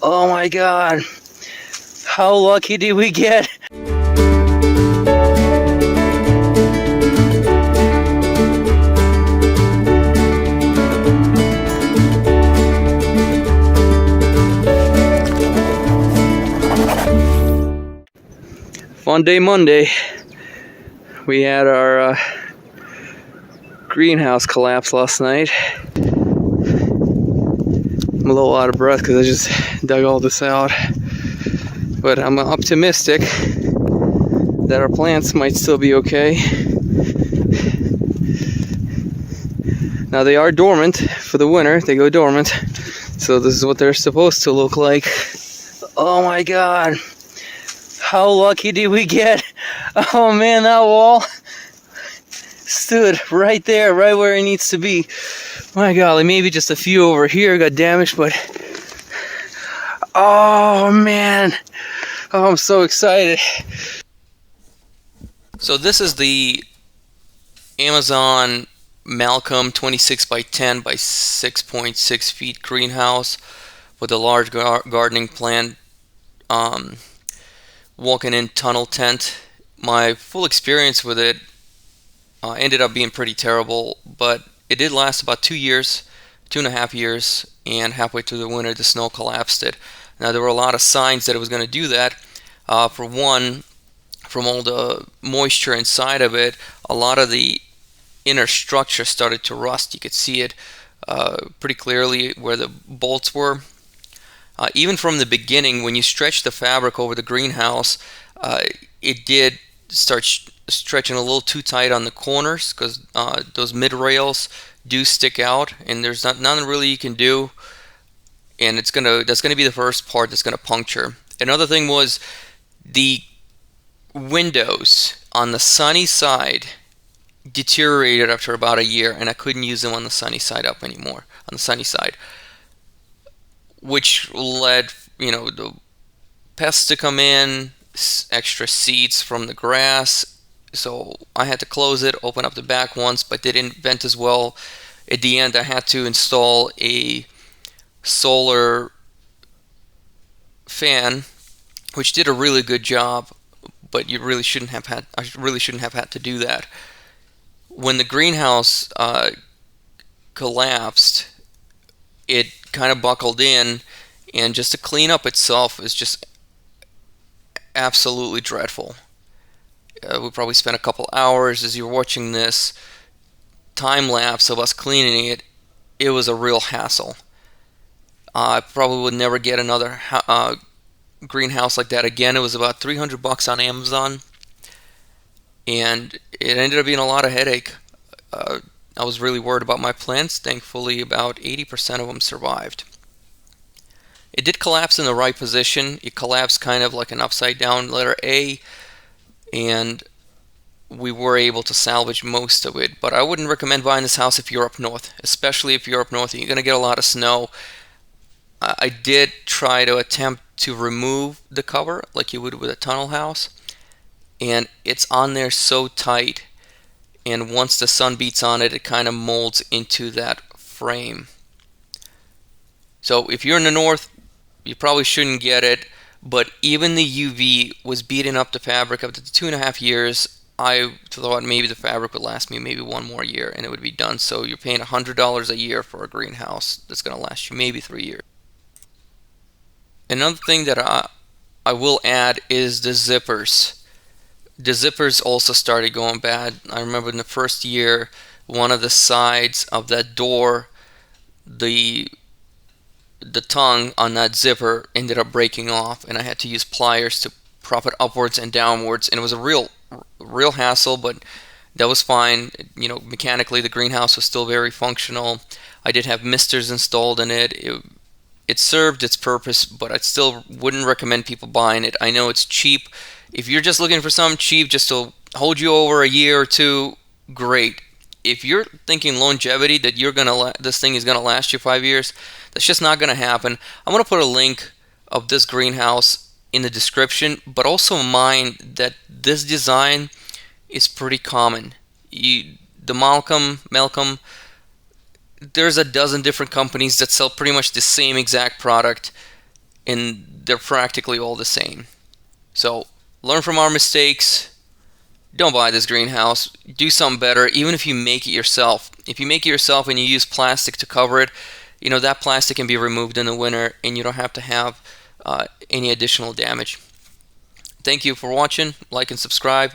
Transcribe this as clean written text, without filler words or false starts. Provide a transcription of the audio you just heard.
Oh my God. How lucky did we get? Fun day Monday. We had our greenhouse collapse last night. I'm a little out of breath because I just dug all this out. But I'm optimistic that our plants might still be okay. Now they are dormant for the winter. They go dormant. So this is what they're supposed to look like. Oh my God. How lucky did we get? Oh man, that wall stood right there, right where it needs to be. My golly, maybe just a few over here got damaged, but oh man. Oh, I'm so excited. So this is the Amazon Malcolm 26 by 10 by 6.6 feet greenhouse with a large gardening plant walking-in tunnel tent. My full experience with it ended up being pretty terrible, but it did last about 2 years, 2.5 years, and halfway through the winter the snow collapsed it. Now there were a lot of signs that it was going to do that. For one, from all the moisture inside of it, a lot of the inner structure started to rust. You could see it pretty clearly where the bolts were. Even from the beginning, when you stretch the fabric over the greenhouse, it did start stretching a little too tight on the corners because those mid rails do stick out, and there's nothing really you can do. And that's gonna be the first part that's gonna puncture. Another thing was the windows on the sunny side deteriorated after about a year, and I couldn't use them on the sunny side up anymore. On the sunny side, which led the pests to come in, extra seeds from the grass. So I had to close it, open up the back ones, but they didn't vent as well. At the end, I had to install a solar fan, which did a really good job, but I really shouldn't have had to do that. When the greenhouse collapsed, it kind of buckled in, and just to clean up itself is just absolutely dreadful. We probably spent a couple hours as you're watching this time lapse of us cleaning it. It was a real hassle. I probably would never get another greenhouse like that again. It was about $300 on Amazon, and it ended up being a lot of headache. I was really worried about my plants. Thankfully, about 80% of them survived. It did collapse in the right position. It collapsed kind of like an upside down letter A, and we were able to salvage most of it. But I wouldn't recommend buying this house if you're up north, especially if you're up north and you're going to get a lot of snow. I did try to attempt to remove the cover like you would with a tunnel house, and it's on there so tight, and once the sun beats on it, it kind of molds into that frame. So if you're in the north, you probably shouldn't get it, but even the UV was beating up the fabric. After 2.5 years, I thought maybe the fabric would last me maybe one more year and it would be done. So you're paying $100 a year for a greenhouse that's going to last you maybe 3 years. Another thing that I will add is the zippers. The zippers also started going bad. I remember in the first year, one of the sides of that door, the tongue on that zipper ended up breaking off, and I had to use pliers to prop it upwards and downwards, and it was a real hassle, but that was fine. Mechanically the greenhouse was still very functional. I did have misters installed in it. It served its purpose, but I still wouldn't recommend people buying it. I know it's cheap. If you're just looking for something cheap just to hold you over a year or two, great. If you're thinking longevity, that this thing is gonna last you 5 years, that's just not gonna happen. I'm gonna put a link of this greenhouse in the description, but also mind that this design is pretty common. The Malcolm, there's a dozen different companies that sell pretty much the same exact product, and they're practically all the same. So learn from our mistakes. Don't buy this greenhouse. Do something better, even if you make it yourself. If you make it yourself and you use plastic to cover it, that plastic can be removed in the winter and you don't have to have any additional damage. Thank you for watching. Like and subscribe.